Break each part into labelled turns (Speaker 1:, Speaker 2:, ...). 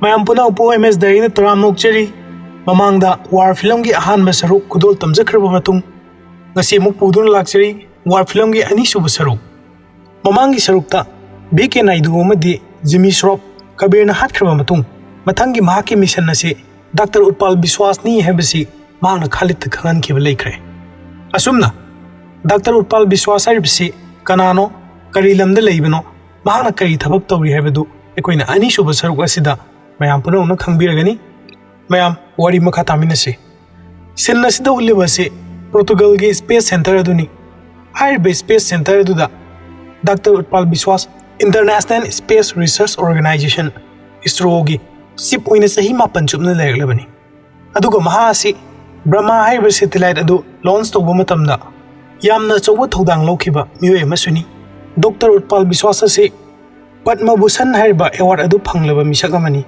Speaker 1: mayam puna upo MS dari na taram nokchari mamangda war film gi ahan masaruk kudol tamjakraba matung ngasi muk pudun lakchari war film gi ani suba saruk mamangi sarukta beke naidu amadi Jimmy Shroff kabir na hatkraba matung mathangi mahaki mission na si Dr. Utpal Biswas ni hebasi mahang na khalit khangan ki balekre asumna Dr. Utpal Biswas aribsi kanano kari lamda leibano mahang na kari thabak tawri hebadu ekoina ani suba saruk asida mayam puna una khangbiragani mayam wari makha taminase sin nasida ulibase Portugal ge space center aduni haibe space center aduda Dr. Utpal Biswas International Space Research Organization ISRO gi sip oina sahi mapan chupna leglabani aduga maha asi Brahma haibe satellite adu launch tawba matamda yamna chawba thodang lokhiba miyoy masuni Dr. Utpal Biswas ase Padma Bhushan haiba award adu phanglaba misak amani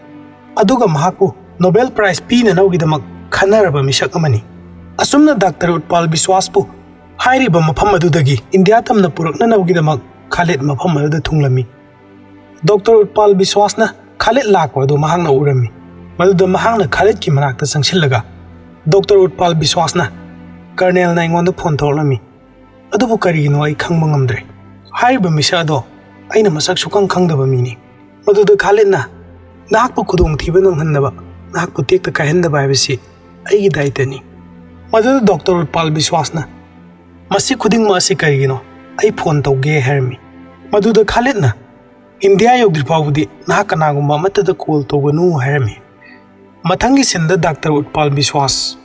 Speaker 1: aduga mahaku Nobel Prize pina nawgidamak khanaraba misak amani asumna Dr. Utpal Biswas pu hairiba mafam adudagi India tamna purakna nawgidamak Khalid mafam aduda thunglami Dr. Utpal Biswas na Khalid lakwa adu mahangna urami maduda mahangna Khalid ki manakta sangsillaga Dr. Utpal Biswas na Colonel na ingonda phone tawlami adubu karigino ai khangba ngamdre hairiba misa ado aina masak sukang khangdaba mini maduda Khalid na nakpu khudong thiba nanghanaba nakpu tekta kahendaba haibasi aigi daitani maduda Dr. Utpal Biswas na masi khuding ma asi karigino ai phone tawge hairmi maduda Khalid na India yogdri pawudi na kanagumba matada call tawganu hairmi mathangi sinda Dr. Utpal Biswas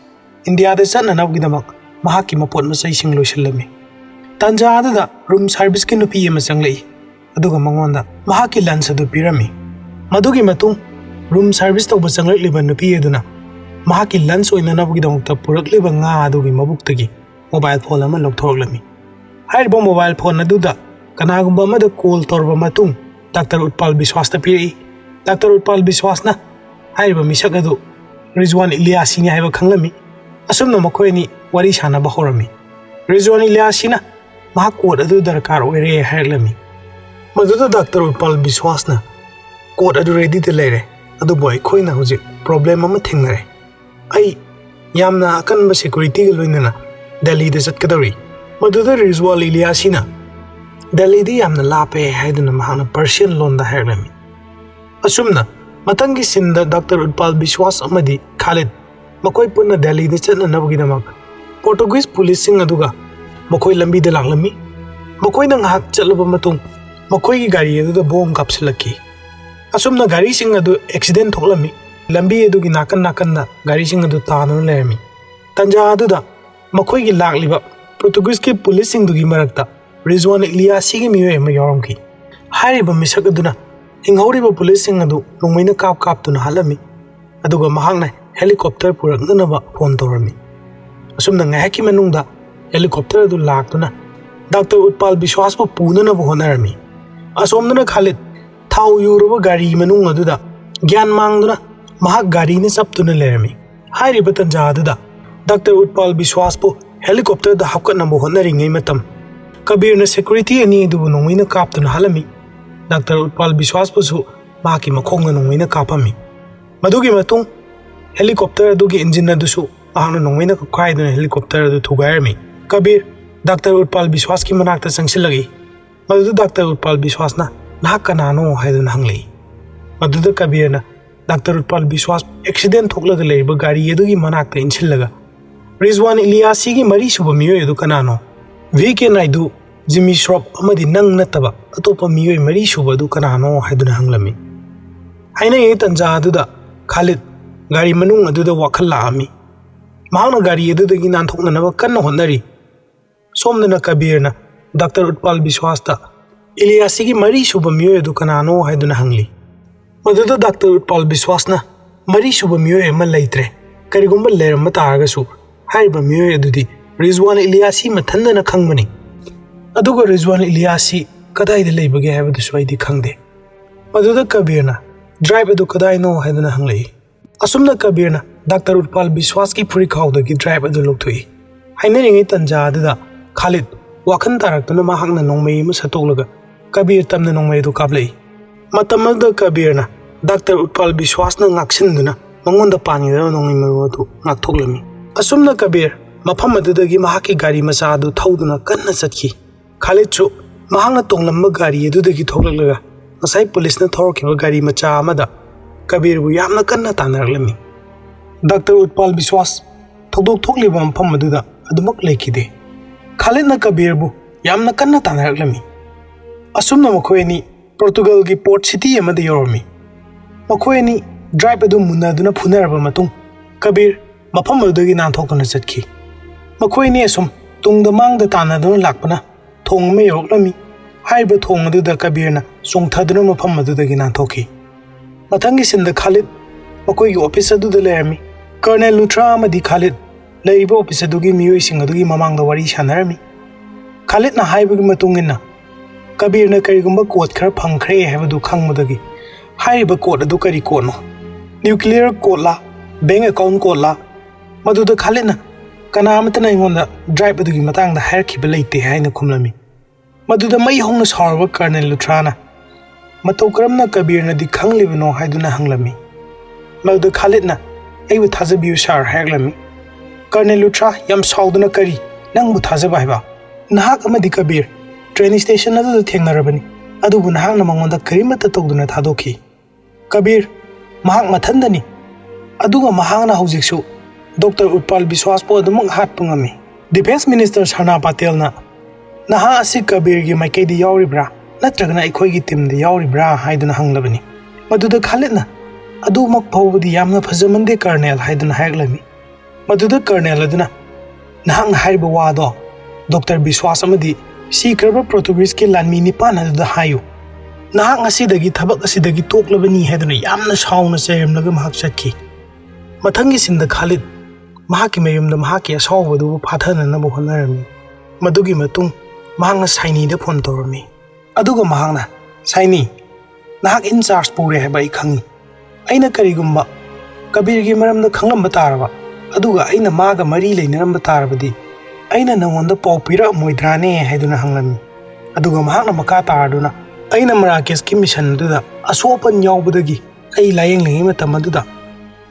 Speaker 1: India da chatna nawgidamak mahaki mapot masai sing loisillami tanja adada room service ki nupi ama changlei aduga mangonda mahaki lunch adu pirami madugi matung room service tawba changlekliba nupi aduna mahaki lunch oina nawgidamukta purakliba nga adugi mabuktagi mobile phone ama lokthorlami hairbo mobile phone aduda kanagumba amada call torba matung Dr. Utpal Biswas ta piri Dr. Utpal Biswas na hairba misak adu Rizwan Ilyasi ni haiba khanglami asumna makhoi ni wari sanaba horami Rizwan Ilyasi na mahakot adu darkar oire hairlami maduda Dr. Utpal Biswas na code adu ready te lere adu boy khoi na hujik problem ama thingnare ai yamna akanba security gi loinana Delhi da chatkadari maduda Rizwan Ilyasi na Delhi di yamna lape haiduna mahana Persian loan da hairlami asumna matangi sinda Dr. Utpal Biswas amadi Khalid makoi punna Delhi da chatna nabgidamak Portuguese police sing aduga makoi lambi da laklami makoi nang hak chatlaba matung makoi gi gari adu da bomb kapsilaki asumna gari sing adu accident thoklami lambi adu gi nakan na gari sing adu tanu lermi tanja adu da makoi gi lakliba Portuguese ki police sing dugi marakta Rizwan Ilyasi gi miyoy ma yaramki hairiba misak aduna hinghoriba police sing adu lungmaina kap tuna halami aduga mahangna helicopter puraknanaba phone tawrami asumna ngahaki manungda helicopter adu laktuna Dr. Utpal Biswas pu punanaba honarami asomdana Khalid thau yuruba gari manung aduda gyan mangduna mahak gari ni saptuna lerami hairiba tanja aduda Dr. Utpal Biswas pu helicopter da hapkatnaba honari ngai matam Kabir na security ani du nongwina kaptuna halami Dr. Utpal Biswas pusu maki makhong na nongwina kapami madugi matung helicopter adugi engine adusu ahana nongwina kakai duna helicopter adu thugairmi Kabir Dr. Utpal Biswas ki manakta sangsilagi madudu Dr. Utpal Biswas na nakanano haiduna hanglei madudu Kabir na Dr. Utpal Biswas accident thoklaga leiba gari adugi manakta insillaga Rizwan Ilyasi gi mari suba miyoy adu kanano VK Naidu Jimmy Shroff amadi nang nataba atopa miyoy mari suba adu kanano haiduna hanglami haina ye tanja aduda Khalid gari manung aduda wakhal laami mahangna gari adudagi nanthoknanaba kanna honnari somdana Kabir na Dr. Utpal Biswas ta Ilyasi gi mari suba miyoy adu kanano haiduna hangli maduda Dr. Utpal Biswas na mari suba miyoy ma leitre karigumba lerama taragasu haiba miyoy adudi Rizwan Ilyasi mathandana khangmani aduga Rizwan Ilyasi kadai da leibage haibadu swaidi khangde maduda Kabir na drive adu kadai no haiduna hanglei asumna Kabir na Dr. Utpal Biswas ki puri khawdagi drive adu lokthui haina ringi tanja aduda Khalid wakhan taraktuna mahakna nongmei ma satolaga Kabir tamna nongmei du kaplei matamada Kabir na Dr. Utpal Biswas na ngaksin mangonda pani da nongi maru ngaktoklami. Asumna Kabir mafam adudagi mahaki gari macha adu thauduna kanna chatki. Khalid chu mahangna tonglamba gari adudagi thoklaga ngasai police na thorkiba gari macha amada Kabir bu yamna kanna tanaraglami. Dr. Utpal Biswas thokdok thokliba mafam aduda adumak leikide. Khalid na Kabir bu yamna kanna tanaraglami. Asumna makhoi Portugal ki port city amada yormi. Makhoi ni drive adu munaduna phunaraba matung Kabir mafam adudagi nanthokna chatki. Makhoi ni asum tungda mangda tanaduna lakpana thong me yoklami. Haiba thong aduda Kabirna songthaduna mafam adudagi nanthoki. Mathangi sinda Khalid makhoi ki office aduda lerami. Colonel Luthra amadi Khalid leiba office adugi miyoi sing adugi mamangda wari sanarami. Khalid na haibagi matungina Kabirna karigumba code khara phangkhre haibadu khangmadagi haiba code adu kari code no nuclear code la bank account code la maduda Khalidna kanamatana ingonda drive adugi matangda hairkhiba leite haina khumlami maduda mai hongna sarwa Colonel Luthrana matau karamna Kabirna di khanglibano haiduna hanglami maduda Khalidna aibu thajabiu sar haiglami Colonel Luthra yam sauduna kari nangbu thajaba haiba nahak amadi Kabir train station adu thengnarabani adubu nahak na mangonda karimata togduna thadokhi Kabir mahak mathandani aduga mahangna hojiksu Dr. Utpal Biswas po adumang hatpungami Defense Minister Sarna Patel na naha asi Kabir gi maikaidi yauribra natragna ikhoi gi team di yauribra haiduna hanglabani maduda Khalidna adu mak phawdi yamna phajamande Colonel haiduna haiglami maduda Colonel aduna nahak na haiba wado Dr. Biswas amadi Sikraba Portuguese ki lanmi nipan aduda hayu nahak ngasidagi thabak asidagi toklabani haiduna yamna sauna sayamlaga mahak chatki mathangi sinda Khalid mahaki mayumda mahaki asawbadu phathana na bohonarami madugi matung mahangna saini da phone torami aduga mahangna saini nahak in charge pure heba ikhangi aina karigumba Kabir gi maramda khanglamba taraba aduga aina maga mari leinaramba tarabadi aina nangonda pau pira moidrane haiduna hanglami aduga mahakna maka taraduna aina Marrakech ki mission duda asopan yawbudagi ai layeng lengi matam aduda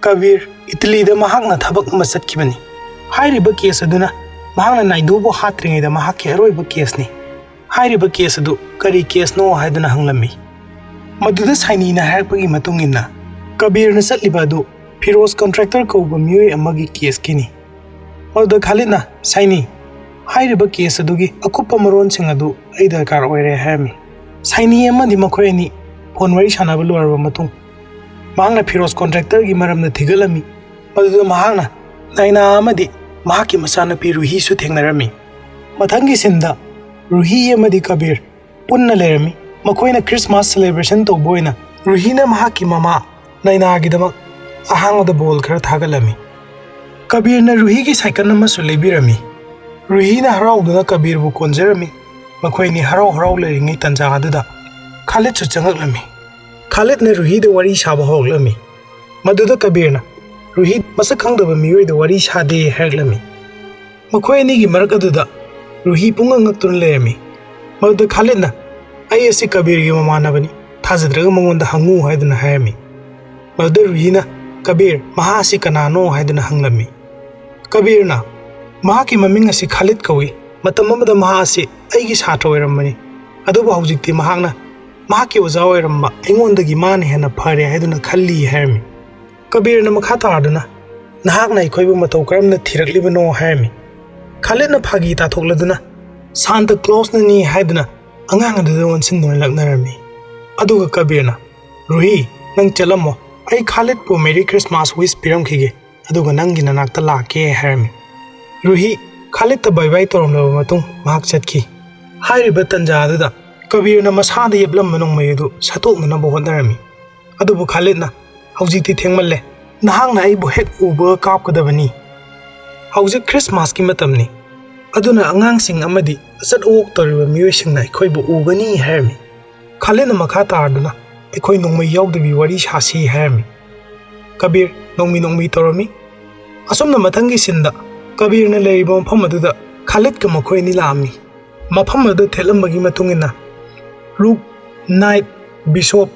Speaker 1: Kabir Italy da mahakna thabak ama chatkibani hairiba case aduna mahakna naidubo hatringai da mahakki aroiba case ni hairiba case adu kari case no haiduna hanglami maduda saini na hairpagi matungina Kabir na chatliba adu Firoz contractor kauba miyoi amagi case kini maduda Khalidna saini hairiba case adugi akupa maron sing adu ai darkar oire hami saini amadi makhoi ni phone wari sanaba loraba matung mahangna Firoz contractor gi maramna thigalami maduda mahangna naina amadi mahaki masana pi Ruhi su thengnarami mathangi sinda Ruhi amadi Kabir punna lerami makhoina Christmas celebration to boina Ruhina mahaki mama naina gi damak ahangda bol khar thagalami Kabir na Ruhi gi cycle nama su lebirami Ruhina harauduna Kabir bu konjerami makhoini harau leringai tanja aduda Khalid su changaklami Khalid na Ruhi da wari saba hoglami maduda Kabirna Ruhi masak khangdaba miyoi da wari sade haglami makhoi ani gi marak aduda Ruhi punga ngaktun lerami maduda Khalidna ai asi Kabir gi mamanabani thajadraga mangonda hangu haiduna hayami maduda Ruhina Kabir mahasi kanano haiduna hanglami Kabirna mahaki maming asi Khalid kawi matam amada mahasi aigi satra oiramani aduba hojikti mahakna mahaki oja oiramba aingondagi mane hena phare haiduna khalli hairmi Kabirna makha taraduna nahakna ikhoibu matau karamna thiraklibano hairmi Khalidna phagi ta thokladuna Santa Claus na ni haiduna angang adu wonsinduna laknarami aduga Kabirna Ruhi nang chalamo ai Khalid po Merry Christmas wish piramkhige aduga nangi nanakta lake hairmi Ruhi Khalid ta bye bye toromlaba matung mahak chatki hairiba tanja aduda Kabirna masada yeblam manong mayudu satokna bo honarami adubu Khalidna hawjikti thengmalle nahangna aibu hek uba kapkadabani hawjik Christmas ki matamni aduna angangsing amadi asat ok toriba miyoisingna ikhoibu ugani hairmi Khalidna makha tarduna ikhoi nongmai yawdabi wari sasi hairmi Kabir nongmi torami asomna mathangi sinda Kabirna leiba mafam aduda Khalid ka makhoi ni laami mafam adu thelambagi matungina Rook, Knight, Bishop,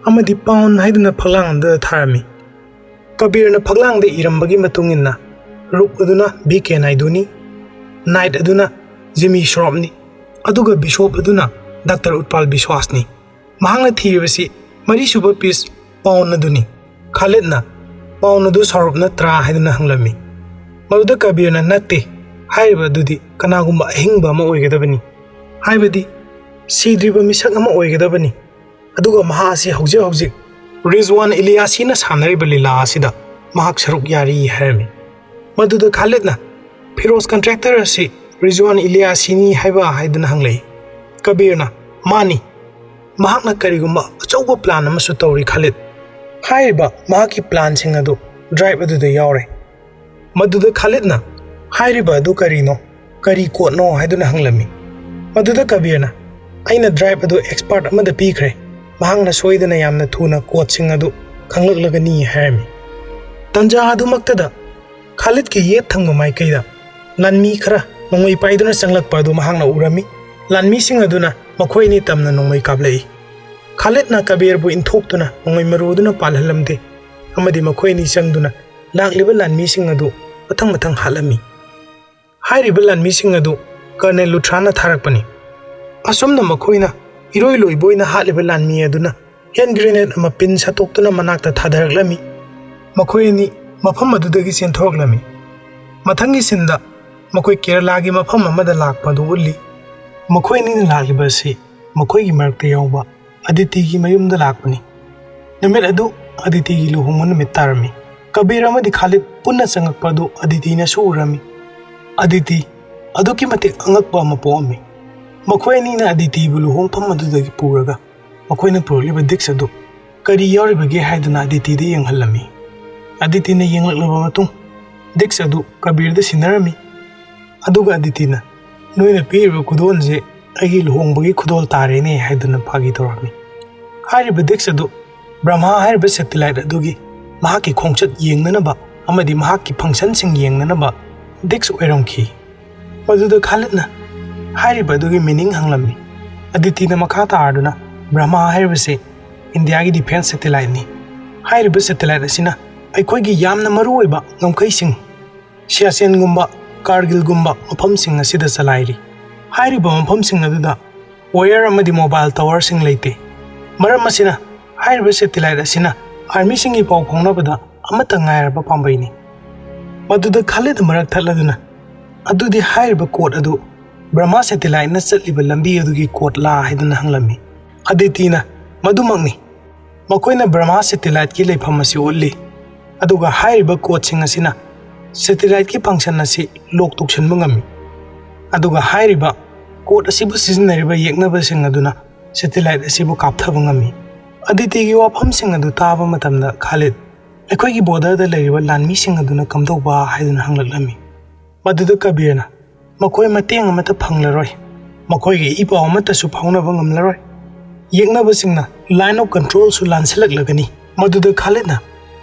Speaker 1: amadi pawn haiduna phaglang da tharami kabir na phaglang de irambagi matungina ruk aduna bk naiduni night aduna jimmy shroff ni aduga bishop aduna dr utpal biswas ni mahangna thiribasi mari suba piece pawn aduni khalid na pawn adu sarop na tra haiduna hanglami maruda kabir na natte haiba dudi kanagumba hingba ma oigedabani haibadi sidriba misak ama oigedabani aduga maha asi hauji rizwan ilyasi na sanariba lila asida mahak saruk yari harmi maduda khalid na firoz contractor asi rizwan ilyasi ni haiba haiduna hanglei kabir na mani mahak na karigumba achauba plan ama su tawri khalid haiba mahaki plan sing adu drive adu da yaure maduda khalid na hairiba adu karino kari ko no haiduna hanglami maduda kabir na aina drive adu expert amada pikre mahangna soidana yamna thuna coaching adu khanglaklagani harmi tanja adu maktada khalid ki ye thangma mai kaida lanmi khara nongmai paiduna changlakpa adu mahangna urami lanmi sing aduna makhoi ni tamna nongmai kablai khalid na kabir bu inthoktuna nongmai maruduna palhalamde amadi makhoi ni changduna lakliba lanmi sing adu mathang halami hairiba lanmi sing adu Colonel Lutrana tharakpani asumna makhoina iroi loiboina haliba lanmi aduna hand grenade ama pin satoktuna manakta thadaraklami makhoini mafam adudagi senthoroklami mathangi sinda makhoi Kerala gi mafam amada lakpa du ulli makhoini na lagiba si makhoi gi marakta yawba Aditi gi mayumda lakpani namit adu Aditi gi luhumun mitarami kabir amadi Khalid punna changakpa du Aditi na surami Aditi aduki matik angakpa mapoami makhoini na Aditi bulu hongpam adudagi puraga makhoina purliba dix adu kari yauribage haiduna Aditi de yenghalami Aditi na yenglaklaba matung dix adu kabir da sinarami aduga Aditi na noina piriba kudonje agi luhongbagi kudol tarene haiduna phagi torami hairiba dix adu Brahma hairiba satellite adugi mahaki khongchat yengnanaba amadi mahaki function sing yengnanaba dix oiramki maduda Khalid na hairiba adugi meaning hanglami Aditi na makha taarduna Brahma hairibase India gi defense satellite ni hairiba satellite asina aikhoigi yamna maruoiba ngamkhaising Siachen gumba Kargil gumba mafamsing asida chalairi hairiba mafamsing aduda wire amadi mobile tower sing leite maram asina hairiba satellite asina army sing gi paw phongnabada amata ngairaba pambaini maduda Khalid marak thaladuna adudi hairiba code adu Brahma satellite na chatliba lambi adugi code la haiduna hanglami Aditi na madumangni makoina Brahma satellite ki leifam asi ulli aduga hairiba code sing asina satellite ki function asi lok tuksan mangami aduga hairiba code asibu sizinariba yeknaba sing aduna satellite asibu kapthaba ngami Aditi gi wafam sing adu taba matamda Khalid aikoi gi border da leiriba lanmi sing aduna kamdauba haiduna hanglaklami maduda kabir na makoi mateng amata phanglaroi makoi gi ipaw amata su phaunaba ngamlaroi yeknaba singna line of control su lansilaklagani maduda Khalid na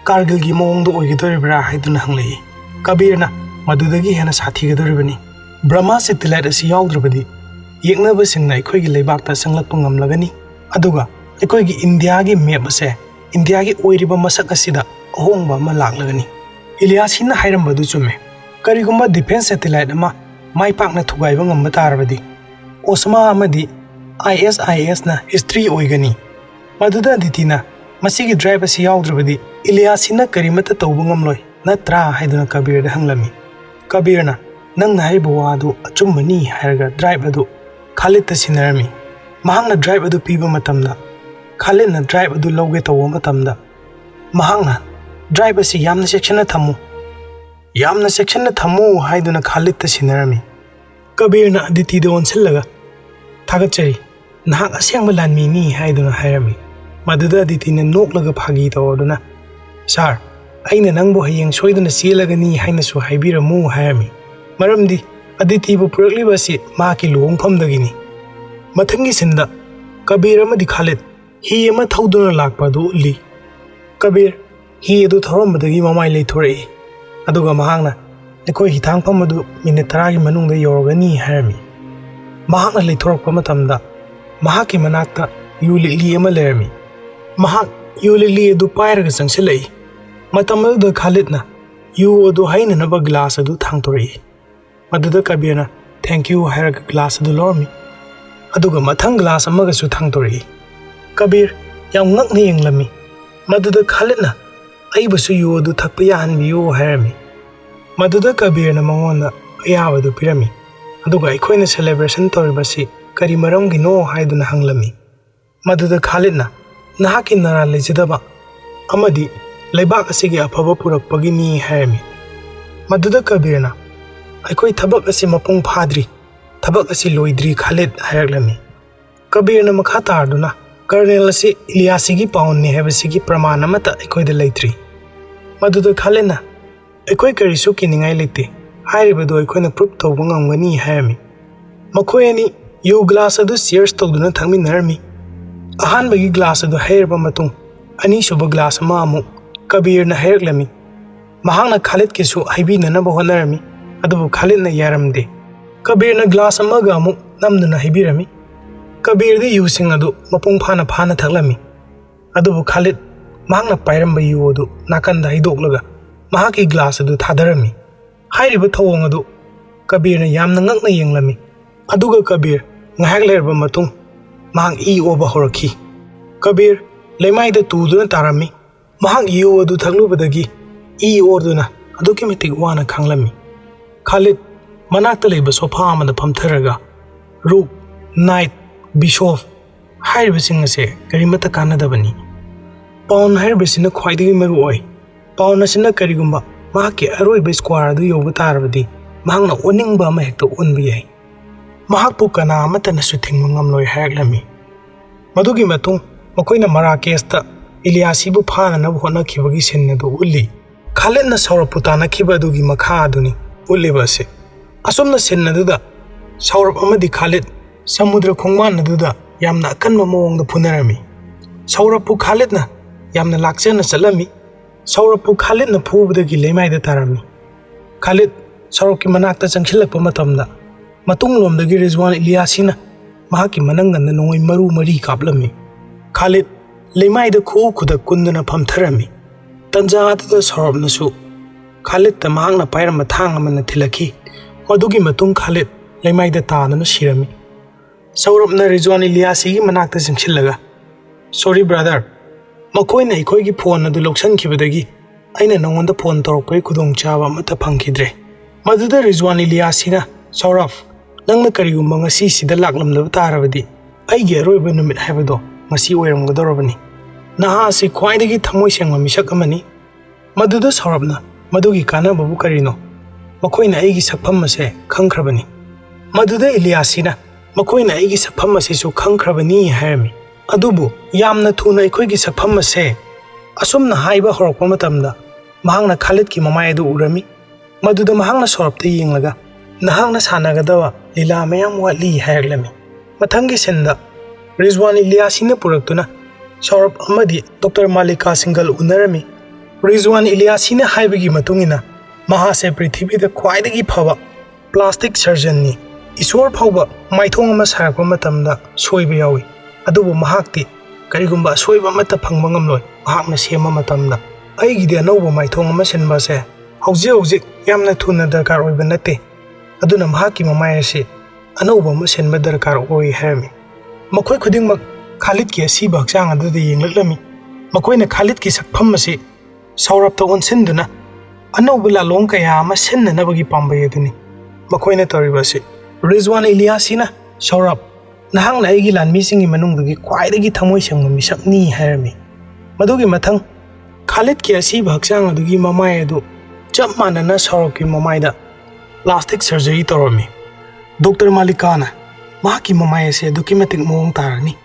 Speaker 1: Kargil gi mawngda oigidoribra haiduna hanglei kabir na madudagi hena sathigadoribani Brahma satellite asi yawdrabadi yeknaba singna aikoi gi leibakta sanglakpa ngamlagani aduga aikoi gi India gi map ase India gi oiriba masak asida ahongba ma laklagani Ilyasina hairambadu chume karigumba defense satellite ama mai pakna thugaiba ngamba tarabadi Osama amadi ISIS na history oigani maduda Aditina masigi drive asi yawdrabadi Ilyasina karimata tawba ngamloi natra haiduna kabir da hanglami kabir na nang na haiba wadu achumbani hairaga drive adu Khalid ta sinarami mahangna drive adu piba matamda Khalid na drive adu lawge tawwa matamda mahangna drive asi yamna section na thamu haiduna Khalid ta sinarami kabir na Aditi da onsillaga thagachari nahak asyangba lanmi ni haiduna hairami maduda Aditi na noklaga phagi tawduna sir aina nangbo hayeng soiduna sielagani haina su haibiramu hairami maramdi Aditi bu purakliba si maki luhongphamdagini mathangi sinda kabir amadi Khalid hi ama thauduna lakpa du ulli kabir hi adu thorambadagi mamai leithorai aduga mahangna aikoi hitangpham adu minute 10 gi manungda yorogani hairami mahakna leithorokpa matamda mahaki manakta yu likli ama lerami mahak yu lili adu pairaga changsilai matam aduda Khalidna yu adu hainanaba glass adu thangtori maduda Kabirna thank you hairaga glass adu lormi aduga mathang glass amaga su thangtori Kabir yam ngakni yenglami maduda Khalidna aibasu yu adu thakpa yahanbiyu hairami maduda Kabirna mangona ayabadu pirami aduga aikoina celebration toribasi kari maramgino haiduna hanglami maduda Khalidna nahaki nara lejidaba amadi leibak asigi afaba purakpagi ni hairami maduda Kabirna aikoi thabak asi mapung phadri thabak asi loidri Khalid hairaklami Kabirna makha tarduna Colonel asi Ilyasigi paunni habasigi praman amata aikoida leitri maduda Khalidna aikoi karisu kiningai leite hairibadu aikoina proof tawba ngamgani hairami makhoi ani yu glass adu cheers tawduna thangminarmi ahanbagi glass adu hairba matung ani suba glass ama amu Kabirna hairaklami mahangna Khalid kisu haibinanaba honarami adubu Khalidna yaramde Kabirna glass amaga amu namduna haibirami Kabirdi yusing adu mapung phana thaklami adubu Khalid mahangna pairamba yu adu nakanda haidoklaga mahaki glass adu thadarami hairiba thawong adu Kabirna yamna ngakna yenglami aduga Kabir ngahak lerba matung mahang oba horakhi Kabir leimaida tuduna tarami mahang yu adu thaglubadagi orduna aduki mitik wana khanglami Khalid manakta leiba sofa amada phamtharaga Rook Night Bishof hairibasing ase karimata kanadabani pawn hairibasina khwaidagi maru oi pawn asina karigumba mahaki aroiba square adu yoba tarabadi mahangna oningba ama hekta onba yai mahakpu kana amata nasu thingma ngamloi hairaklami madugi matung makoina Marrakeshta Ilyasibu phananabu honakhibagi sinnadu ulli Khalidna Shroff putanakhiba adugi makha aduni ulliba ase asomna sinnaduda Shroff amadi Khalid samudra khongman aduda yamna akanba mawongda phunarami Shroff Khalidna yamna lakchana chalami Shroff Khalidna phubadagi leimaida tarami Khalid Shroff ki manakta changkhilakpa matamda matunglomdagi Rizwan Ilyasina mahaki mananganna nongoi maru mari kaplami Khalid leimaida khuda kunduna phamtharami tanja aduda Shroff nasu Khalid ta mahangna pairama thang amana thilakhi madugi matung Khalid leimaida taaduna sirami Shroff na Rizwan Ilyasigi manakta changkhillaga sorry brother makoina ikoigi phone adu loksankhibadagi aina nangonda phone torokpai khudong chaba amata phangkhidre maduda Rizwan Ilyasina Shroff nangna karigumba ngasi sida laklamdaba tarabadi aigi aroiba numit haibado ngasi oiramgadorabani naha asi khwaidagi thamoi sengma misak amani maduda Shroffna madugi kanababu karino makoina aigi sakpham ase khangkhrabani maduda Ilyasina makoina aigi sakpham ase su khangkhrabani hairami adubu yamna thuna aikoigi sakpham ase asumna haiba horakpa matamda mahangna Khalid ki mamai adu urami maduda mahangna Shroff ta yenglaga nahangna sanagadawa lila mayam watli hairlami mathangi senda Rizwan Ilyasina puraktuna Shroff amadi Dr. Malika Singal unarami Rizwan Ilyasina haibagi matungina mahase prithibida khwaidagi phaba plastic surgeon ni Iswar phawba maithong ama sarakpa matamda soiba yawi adubu mahakti karigumba soiba mata phangba ngamloi mahakna sema matamda aigidi anauba maithong ama senba se hauji yamna thuna darkar oiba nate aduna mahaki mamai ase anauba ama senba darkar oi hairami makhoi khudingmak Khalid ki asiba hakchang aduda yenglaklami makoina Khalid ki sakpham ase Shroff ta onsinduna anauba lalong kaya ama sennanabagi pambai aduni makoina toribase Rizwan Ilyasina Shroff nahangna aigi lanmisingi manungdagi khwaidagi thamoi sengma misakni hairami madugi mathang Khalid ki asiba hakchang adugi mamai adu chap manana Shroff ki mamaida plastic surgery torami Dr. Malikana mahaki mamai ase aduki matik mawong tarani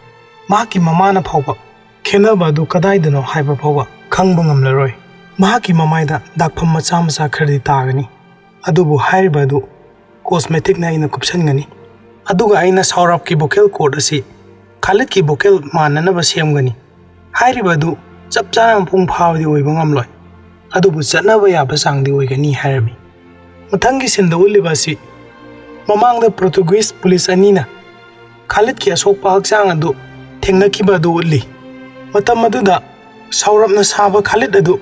Speaker 1: mahaki mamana phawba khenaba adu kadaidano haiba phawba khangba ngamlaroi mahaki mamaida dakpham macha macha khardi tagani adubu hairiba adu cosmetic na ina kupsangani aduga aina Shroff ki vocal cord asi Khalid ki vocal mananaba semgani hairiba adu chap chana pung phawdi oiba ngamloi adubu chanaba yaba sangdi oigani hairami mathangi sinda ulibasi mamangda Portuguese police anina Khalid ki asokpa hakchang adu thengnakiba adu ulli Matam aduda saurapna saba Khalid adu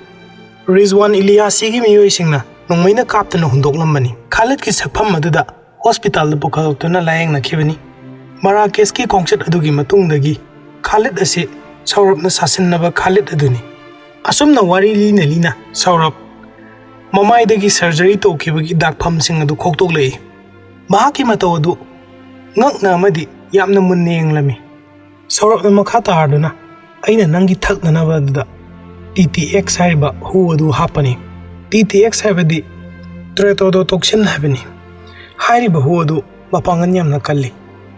Speaker 1: Rizwan Ilyasigi miyoisingna nongmaina kaptana hundoklamani. Khalid ki sakpham aduda hospital da pukhaltuna layengna khibani. Marrakesh ki concert adugi matungdagi Khalid ase saurapna sasinaba Khalid aduni. Asumna wari lina saurap mamaidagi surgery tokibagi dakphamsing adu khoktoklei. Mahaki mataw adu ngakna amadi yamna munne yenglami. Saurapna makha taarduna aina nangi thaknanaba aduda TTX haiba hu adu hapani. TTX haibadi tetrodotoxin haibani. Hairiba hu adu mapangan yamna kalli.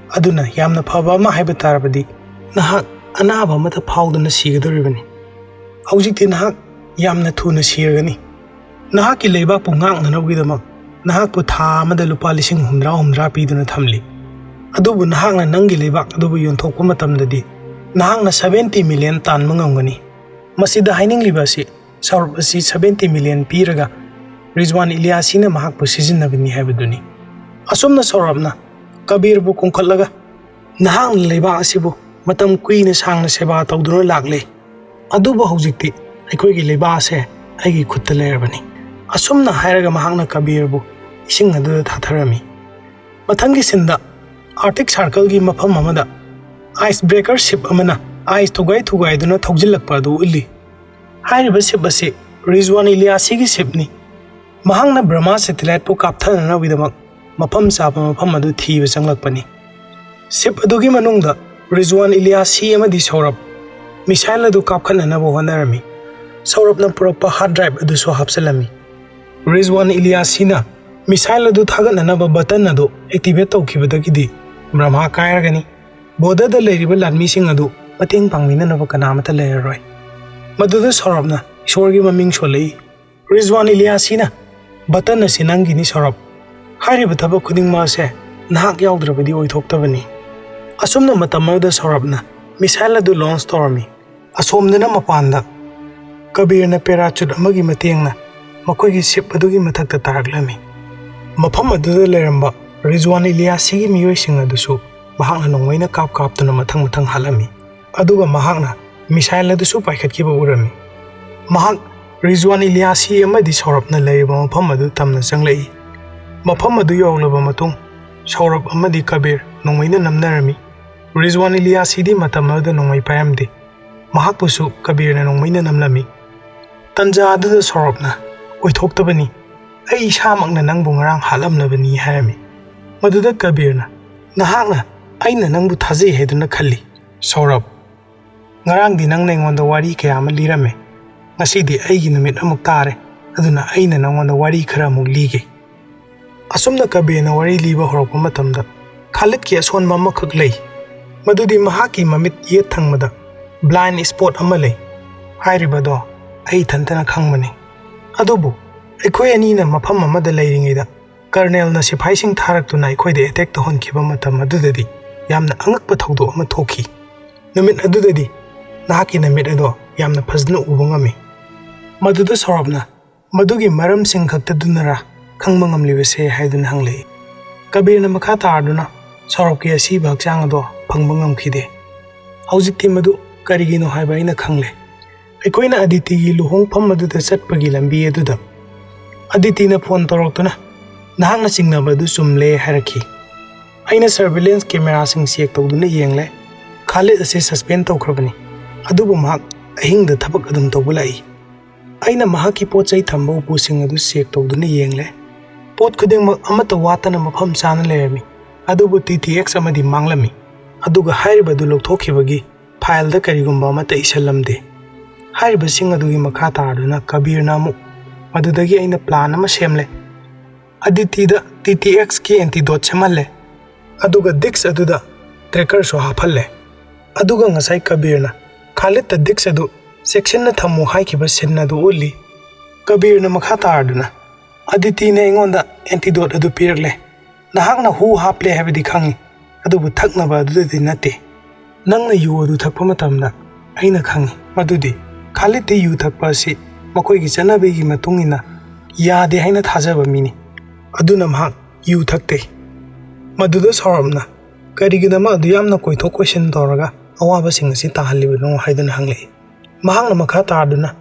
Speaker 1: Aduna yamna phaba ama haiba tarabadi nahak anaba mata phawduna sigadoribani. Haujikti nahak yamna thuna sirgani. Nahaki leiba pu ngaknanawgidamak nahak pu tha amada lupa 1,600 piduna thamli. Adubu nahakna nangi leibak adubu yonthokpa matamdadi nahakna 70 million tan mangamgani. Masida hainingliba asi saurap asi 70 million piraga Rizwan Ilyasina mahakpu sijinnabani haibaduni. Asumna saurapna Kabir bu kongkhatlaga nahakna leibak asibu matam kuina sangna seba tawduna laklei. Adubu haujikti aikoigi leibak ase aigi khutta leirabani. Asumna hairaga mahakna Kabir bu ising aduda thatharami. Mathangi sinda Arctic Circle gi mafam amada icebreaker ship amana ice thugai duna thaugjilakpa adu ulli. Hairiba ship ase Rizwan Ilyasigi ship ni. Mahakna Brahma satellite pu kapthanana widamak mafam sapa mafam adu thiba changlakpani. Ship adugi manungda Rizwan Ilyasi amadi saurap missile adu kapkhananaba honarami. Saurapna purakpa hard drive adu so hapsalami. Rizwan Ilyasina missile adu thagatnanaba button adu activate tawkhibadagidi Brahma kairagani. Boda da leiriba lanmising adu mateng pangminanaba kanamata leiraroi. Maduda saurapna ishorgi maming sholei. Rizwan Ilyasina button asi nangini saurap. Hairiba thaba khudingma ase nahak yaudrabadi oithoktabani. Asumna matamada saurapna missile adu launch torami. Asomdana mapanda Kabirna parachute amagi matengna makoigi ship adugi mathakta taraklami. Mafam aduda leiramba Rizwan Ilyasigi miyoising adusu mahakna nongmaina kaptuna mathang halami. Aduga mahakna missile adusu paikhatkiba urami. Mahak Rizwan Ilyasi amadi saurapna leiriba mafam adu tamna changlei. Mafam adu yawlaba matung saurap amadi Kabir nongmaina namnarami. Rizwan Ilyasi di matam adu nongmai pairamdi. Mahakpusu Kabirna nongmaina namlami. Tanja aduda saurapna oithoktabani ai isamakna nangbu ngarang halamnabani hairami. Maduda Kabirna nahakna aina nangbu thajai haiduna khalli. Saurap ngarang di nangna ingonda wari kaya ama lirame. Ngasidi aigi numit amuk tare aduna aina nangonda wari khara amuk lige. Asumna Kabirna wari liba horakpa matamda Khalid ki asonba amakhak lei. Madudi mahaki mamit yet thangmada blind spot ama lei. Hairibado ai thantana khangmani. Adubu aikoi anina mafam amada leiringeida Colonel na sipaising tharakuna aikoi de attack to honkhiba matam adudadi yamna angakpa thawdo ama thokhi. Numit adudadi nahaki namit ado yamna phajna uba ngami. Maduda saurapna madugi maram sing khakta dunara khangma ngamlibase haiduna hanglei. Kabirna makha taarduna saurapki asiba hakchang ado phangba ngamkhide. Haujikti madu karigino haiba aina khangle. Aikoina Aditi gi luhongpham aduda chatpagi lambi aduda Aditi na phone toroktuna nahakna singnaba adu chumle harakhi. Aina surveillance camera sing check tawduna yengle. Khalid ase suspend tawkhrabani. Adubu mahak ahingda thabak adum tawbulai. Aina mahaki pochai thamba upusing adu check tawduna yengle. Pot khudengmak amata watana mafam chana lerami. Adubu TTX amadi manglami. Aduga hairiba du lokthokibagi file da karigumba amata isallamde. Hairiba sing adugi makha taarduna Kabirna amuk madudagi aina plan ama semle. Aditi da TTX ki antidote semalle. Aduga Dix aduda tracker so hapalle. Aduga ngasai Kabirna Khalid ta Dix adu section na thamu haikiba senna du ulli. Kabirna makha taarduna Aditi na ingonda antidote adu pirakle. Nahakna hu haple habidi khangi. Adubu thaknaba adudadi nate. Nangna yu adu thakpa matamda aina khangi. Madudi Khalid yu thakpa si makoigi chanabegi matungina yade haina thajaba mini. Aduna mahak yu thakte. Maduda saurapna karigidama adu yamna koithok question tawraga ꯑꯋꯥꯕꯁꯤꯡ ꯑꯁꯤ ꯇꯥꯍꯜꯂꯤꯕꯅꯣ ꯍꯥꯏꯗꯨꯅ ꯍꯪꯂꯛꯏ꯫ ꯃꯍꯥꯛꯅ ꯃꯈꯥ ꯇꯥꯗꯨꯅ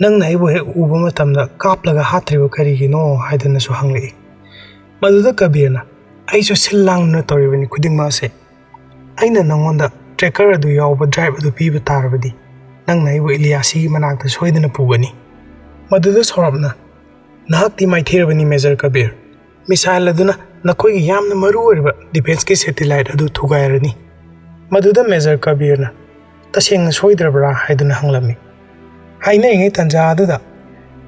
Speaker 1: ꯅꯪꯅ ꯑꯩꯕꯨ ꯍꯦꯛ ꯎꯕ ꯃꯇꯝꯗ ꯀꯥꯞꯂꯒ ꯍꯥꯠꯇ꯭ꯔꯤꯕ ꯀꯔꯤꯒꯤꯅꯣ ꯍꯥꯏꯗꯨꯅꯁꯨ ꯍꯪꯂꯛꯏ꯫ ꯃꯗꯨꯗ ꯀꯕꯤꯔꯅ ꯑꯩꯁꯨ ꯁꯤꯜ ꯂꯥꯡꯗꯨꯅ ꯇꯧꯔꯤꯕꯅꯤ ꯈꯨꯗꯤꯡꯃꯛ ꯑꯁꯦ ꯑꯩꯅ ꯅꯪꯉꯣꯟꯗ ꯇ꯭ꯔꯦꯀꯔ ꯑꯗꯨ ꯌꯥꯎꯕ ꯗ꯭ꯔꯥꯏꯕ ꯑꯗꯨ ꯄꯤꯕ ꯇꯥꯔꯕꯗꯤ ꯅꯪꯅ ꯑꯩꯕꯨ ꯏꯂꯤꯌꯥꯁꯤꯒꯤ ꯃꯅꯥꯛꯇ ꯁꯣꯏꯗꯅ ꯄꯨꯒꯅꯤ꯫ ꯃꯗꯨꯗ ꯁꯧꯔꯕꯅ ꯅꯍꯥꯛꯇꯤ ꯃꯥꯏꯊꯤꯔꯕꯅꯤ ꯃꯦꯖꯔ ꯀꯕꯤꯔ, ꯃꯤꯁꯥꯏꯜ ꯑꯗꯨꯅ ꯅꯈꯣꯏꯒꯤ ꯌꯥꯝꯅ ꯃꯔꯨꯑꯣꯏꯔꯤꯕ ꯗꯤꯐꯦꯟꯁꯀꯤ ꯁꯦꯇꯤꯂꯥꯏꯠ ꯑꯗꯨ ꯊꯨꯒꯥꯏꯔꯅꯤ꯫ ꯃꯗꯨꯗ ꯃꯦꯖꯔ ꯀꯕꯤꯔꯅ ꯇꯁꯦꯡꯅ ꯁꯣꯏꯗ꯭ꯔꯕ꯭ꯔꯥ ꯍꯥꯏꯗꯨꯅ ꯍꯪꯂꯝꯃꯤ꯫ ꯍꯥꯏꯅꯔꯤꯉꯩ ꯇꯥꯟꯖꯥ ꯑꯗꯨꯗ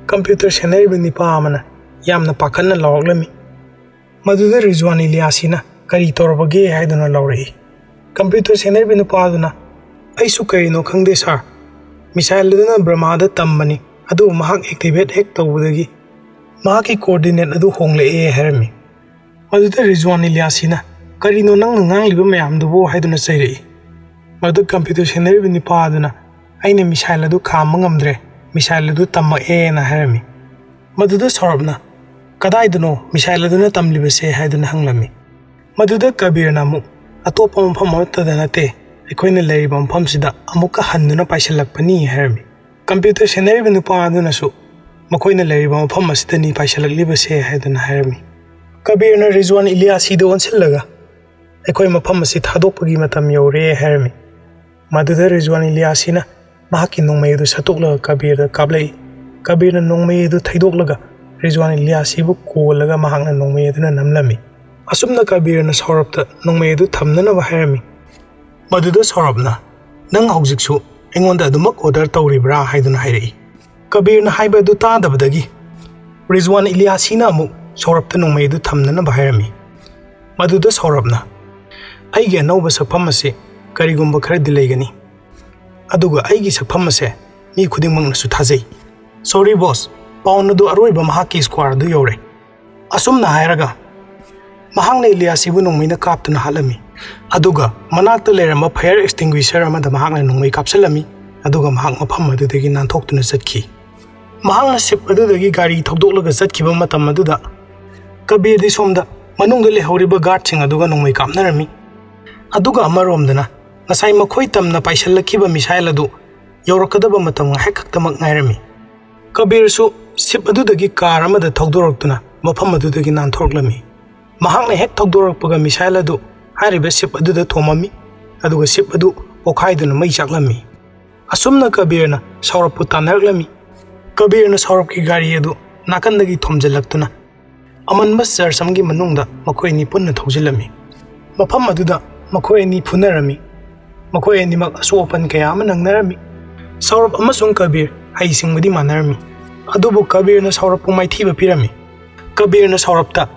Speaker 1: ꯀꯝꯄ꯭ꯌꯨꯇꯔ ꯁꯦꯟꯅꯔꯤꯕ ꯅꯤꯄꯥ ꯑꯃꯅ ꯌꯥꯝꯅ ꯄꯥꯈꯠꯅ ꯂꯥꯎꯔꯛꯂꯝꯃꯤ꯫ ꯃꯗꯨꯗ ꯔꯤꯖꯋꯥꯟ ꯏꯂꯤꯌꯥꯁꯤꯅ ꯀꯔꯤ ꯇꯧꯔꯕꯒꯦ ꯍꯥꯏꯗꯨꯅ ꯂꯥꯎꯔꯛꯏ꯫ ꯀꯝꯄ꯭ꯌꯨꯇꯔ ꯁꯦꯟꯅꯔꯤꯕ ꯅꯨꯄꯥ ꯑꯗꯨꯅ ꯑꯩꯁꯨ ꯀꯔꯤꯅꯣ ꯈꯪꯗꯦ ꯁꯥꯔ, ꯃꯤꯁꯥꯏꯜ ꯑꯗꯨꯅ ꯕ꯭ꯔꯍ꯭ꯃꯥꯗ ꯇꯝꯕꯅꯤ, ꯑꯗꯨꯕꯨ ꯃꯍꯥꯛ ꯑꯦꯛꯇꯤꯚꯦꯠ ꯍꯦꯛ ꯇꯧꯕꯗꯒꯤ ꯃꯍꯥꯛꯀꯤ ꯀꯣꯑꯣꯔꯗꯤꯅꯦꯠ ꯑꯗꯨ ꯍꯣꯡꯂꯛꯑꯦ ꯍꯥꯏꯔꯝꯃꯤ꯫ ꯃꯗꯨꯗ ꯔꯤꯖꯋꯥꯟ ꯏꯂꯤꯌꯥꯁꯤꯅ ꯀꯔꯤꯅꯣ ꯅꯪꯅ ꯉꯥꯡꯂꯤꯕ ꯃꯌꯥꯝꯗꯨꯕꯨ ꯍꯥꯏꯗꯨꯅ ꯆꯩꯔꯛꯏ꯫ ꯃꯗꯨ ꯀꯝꯄ꯭ꯌꯨꯇꯔ ꯁꯦꯟꯅꯔꯤꯕ ꯅꯨꯄꯥ ꯑꯗꯨꯅ ꯑꯩꯅ ꯃꯤꯁꯥꯏꯜ ꯑꯗꯨ ꯈꯥꯝꯕ ꯉꯝꯗ꯭ꯔꯦ, ꯃꯤꯁꯥꯏꯜ ꯑꯗꯨ ꯇꯝꯃꯛꯑꯦꯅ ꯍꯥꯏꯔꯝꯃꯤ꯫ ꯃꯗꯨꯗ ꯁꯧꯔꯕꯅ ꯀꯗꯥꯏꯗꯅꯣ ꯃꯤꯁꯥꯏꯜ ꯑꯗꯨꯅ ꯇꯝꯂꯤꯕꯁꯦ ꯍꯥꯏꯗꯨꯅ ꯍꯪꯂꯝꯃꯤ꯫ ꯃꯗꯨꯗ ꯀꯕꯤꯔꯅ ꯑꯃꯨꯛ ꯑꯇꯣꯞꯄ ꯃꯐꯝ ꯑꯃꯠꯇꯗ ꯅꯠꯇꯦ, ꯑꯩꯈꯣꯏꯅ ꯂꯩꯔꯤꯕ ꯃꯐꯝꯁꯤꯗ ꯑꯃꯨꯛꯀ ꯍꯟꯗꯨꯅ ꯄꯥꯏꯁꯤꯜꯂꯛꯄꯅꯤ ꯍꯥꯏꯔꯝꯃꯤ꯫ ꯀꯝꯄ꯭ꯌꯨꯇꯔ ꯁꯦꯟꯅꯔꯤꯕ ꯅꯨꯄꯥ ꯑꯗꯨꯅꯁꯨ ꯃꯈꯣꯏꯅ ꯂꯩꯔꯤꯕ ꯃꯐꯝ ꯑꯁꯤꯗꯅꯤ ꯄꯥꯏꯁꯤꯜꯂꯛꯂꯤꯕꯁꯦ ꯍꯥꯏꯗꯨꯅ ꯍꯥꯏꯔꯝꯃꯤ꯫ ꯀꯕꯤꯔꯅ ꯔꯤꯖꯋꯥꯟ ꯏꯂꯤꯌꯥꯁꯤꯗ ꯑꯣꯟꯁꯤꯜꯂꯒ ꯑꯩꯈꯣꯏ ꯃꯐꯝ ꯑꯁꯤ ꯊꯥꯗꯣꯛꯄꯒꯤ ꯃꯇꯝ ꯌꯧꯔꯦ ꯍꯥꯏꯔꯝꯃꯤ꯫ ꯃꯗꯨꯗ ꯔꯤꯖꯋꯥꯟ ꯏꯂꯤꯌꯥꯁꯤꯅ ꯃꯍꯥꯛꯀꯤ ꯅꯣꯡꯃꯩ ꯑꯗꯨ ꯁꯠꯇꯣꯛꯂꯒ ꯀꯕꯤꯔꯗ ꯀꯥꯞꯂꯛꯏ꯫ ꯀꯕꯤꯔꯅ ꯅꯣꯡꯃꯩ ꯑꯗꯨ ꯊꯩꯗꯣꯛꯂꯒ ꯔꯤꯖꯋꯥꯟ ꯏꯂꯤꯌꯥꯁꯤꯕꯨ ꯀꯣꯜꯂꯒ ꯃꯍꯥꯛꯅ ꯅꯣꯡꯃꯩ ꯑꯗꯨꯅ ꯅꯝꯂꯝꯃꯤ꯫ ꯑꯁꯨꯝꯅ ꯀꯕꯤꯔꯅ ꯁꯧꯔꯕꯇ ꯅꯣꯡꯃꯩ ꯑꯗꯨ ꯊꯝꯅꯅꯕ ꯍꯥꯏꯔꯝꯃꯤ꯫ ꯃꯗꯨꯗ ꯁꯧꯔꯕꯅ ꯅꯪ ꯍꯧꯖꯤꯛꯁꯨ ꯑꯩꯉꯣꯟꯗ ꯑꯗꯨꯃꯛ ꯑꯣꯔꯗꯔ ꯇꯧꯔꯤꯕ꯭ꯔꯥ ꯍꯥꯏꯗꯨꯅ ꯍꯥꯏꯔꯛꯏ꯫ ꯀꯕꯤꯔꯅ ꯍꯥꯏꯕ ꯑꯗꯨ ꯇꯥꯗꯕꯗꯒꯤ ꯔꯤꯖꯋꯥꯟ ꯏꯂꯤꯌꯥꯁꯤꯅ ꯑꯃꯨꯛ ꯁꯧꯔꯕꯇ ꯅꯣꯡꯃꯩ ꯑꯗꯨ ꯊꯝꯅꯅꯕ ꯍꯥꯏꯔꯝꯃꯤ꯫ ꯃꯗꯨꯗ ꯁꯧꯔꯕꯅ ꯑꯩꯒꯤ ꯑꯅꯧꯕ ꯁꯛꯐꯝ ꯑꯁꯤ ꯀꯔꯤꯒꯨꯝꯕ ꯈꯔꯗꯤ ꯂꯩꯒꯅꯤ, ꯑꯗꯨꯒ ꯑꯩꯒꯤ ꯁꯛꯐꯝ ꯑꯁꯦ ꯃꯤ ꯈꯨꯗꯤꯡꯃꯛꯅꯁꯨ ꯊꯥꯖꯩ꯫ ꯁꯣꯔꯤ ꯕꯣꯁ, ꯄꯥꯎꯟ ꯑꯗꯨ ꯑꯔꯣꯏꯕ ꯃꯍꯥꯛꯀꯤ ꯁ꯭ꯀ꯭ꯋꯥꯔ ꯑꯗꯨ ꯌꯧꯔꯦ꯫ ꯑꯁꯨꯝꯅ ꯍꯥꯏꯔꯒ ꯃꯍꯥꯛꯅ ꯏꯂꯤꯌꯥꯁꯤꯕꯨ ꯅꯣꯡꯃꯩꯅ ꯀꯥꯞꯇꯨꯅ ꯍꯥꯠꯂꯝꯃꯤ, ꯑꯗꯨꯒ ꯃꯅꯥꯛꯇ ꯂꯩꯔꯝꯕ ꯐꯥꯌꯔ ꯑꯦꯛꯁꯇꯤꯡꯒ꯭ꯋꯤꯁꯔ ꯑꯃꯗ ꯃꯍꯥꯛꯅ ꯅꯣꯡꯃꯩ ꯀꯥꯞꯁꯤꯜꯂꯝꯃꯤ, ꯑꯗꯨꯒ ꯃꯍꯥꯛ ꯃꯐꯝ ꯑꯗꯨꯗꯒꯤ ꯅꯥꯟꯊꯣꯛꯇꯨꯅ ꯆꯠꯈꯤ꯫ ꯃꯍꯥꯛꯅ ꯁꯤꯞ ꯑꯗꯨꯗꯒꯤ ꯒꯥꯔꯤ ꯊꯧꯗꯣꯛꯂꯒ ꯆꯠꯈꯤꯕ ꯃꯇꯝ ꯑꯗꯨꯗ ꯀꯕꯤꯔꯗꯤ ꯁꯣꯝꯗ ꯃꯅꯨꯡꯗ ꯂꯩꯍꯧꯔꯤꯕ ꯒꯥꯔꯗꯁꯤꯡ ꯑꯗꯨꯒ ꯅꯣꯡꯃꯩ ꯀꯥꯞꯅꯔꯝꯃꯤ꯫ ꯑꯗꯨꯒ ꯑꯃꯔꯣꯝꯗꯅ ꯉꯁꯥꯏ ꯃꯈꯣꯏ ꯇꯝꯅ ꯄꯥꯏꯁꯤꯜꯂꯛꯈꯤꯕ ꯃꯤꯁꯥꯏꯜ ꯑꯗꯨ ꯌꯧꯔꯛꯀꯗꯕ ꯃꯇꯝ ꯉꯥꯏꯍꯥꯛ ꯈꯛꯇꯃꯛ ꯉꯥꯏꯔꯝꯃꯤ꯫ ꯀꯕꯤꯔꯁꯨ ꯁꯤꯞ ꯑꯗꯨꯗꯒꯤ ꯀꯥꯔ ꯑꯃꯗ ꯊꯧꯗꯣꯔꯛꯇꯨꯅ ꯃꯐꯝ ꯑꯗꯨꯗꯒꯤ ꯅꯥꯟꯊꯣꯔꯛꯂꯝꯃꯤ꯫ ꯃꯍꯥꯛꯅ ꯍꯦꯛ ꯊꯧꯗꯣꯔꯛꯄꯒ ꯃꯤꯁꯥꯏꯜ ꯑꯗꯨ ꯍꯥꯏꯔꯤꯕ ꯁꯤꯞ ꯑꯗꯨꯗ ꯊꯣꯝꯃꯝꯃꯤ, ꯑꯗꯨꯒ ꯁꯤꯞ ꯑꯗꯨ ꯄꯣꯈꯥꯏꯗꯨꯅ ꯃꯩ ꯆꯥꯛꯂꯝꯃꯤ꯫ ꯑꯁꯨꯝꯅ ꯀꯕꯤꯔꯅ ꯁꯧꯔꯕꯄꯨ ꯇꯥꯟꯅꯔꯛꯂꯝꯃꯤ꯫ ꯀꯕꯤꯔꯅ ꯁꯧꯔꯕꯀꯤ ꯒꯥꯔꯤ ꯑꯗꯨ ꯅꯥꯀꯟꯗꯒꯤ ꯊꯣꯝꯖꯤꯜꯂꯛꯇꯨꯅ ꯑꯃꯟꯕ ꯆꯔꯆ ꯑꯃꯒꯤ ꯃꯅꯨꯡꯗ ꯃꯈꯣꯏ ꯑꯅꯤ ꯄꯨꯟꯅ ꯊꯧꯖꯤꯜꯂꯝꯃꯤ꯫ ꯃꯐꯝ ꯑꯗꯨꯗ ꯃꯈꯣꯏ ꯑꯅꯤ ꯐꯨꯅꯔꯝꯃꯤ꯫ ꯃꯈꯣꯏ ꯑꯅꯤꯃꯛ ꯑꯁꯣꯛ ꯑꯄꯟ ꯀꯌꯥ ꯑꯃ ꯅꯪꯅꯔꯝꯃꯤ꯫ ꯁꯧꯔꯕ ꯑꯃꯁꯨꯡ ꯀꯕꯤꯔ ꯍꯩꯁꯤꯡꯕꯗꯤ ꯃꯥꯟꯅꯔꯝꯃꯤ, ꯑꯗꯨꯕꯨ ꯀꯕꯤꯔꯅ ꯁꯧꯔꯕꯄꯨ ꯃꯥꯏꯊꯤꯕ ꯄꯤꯔꯝꯃꯤ꯫ ꯀꯕꯤꯔꯅ ꯁꯧꯔꯕꯇ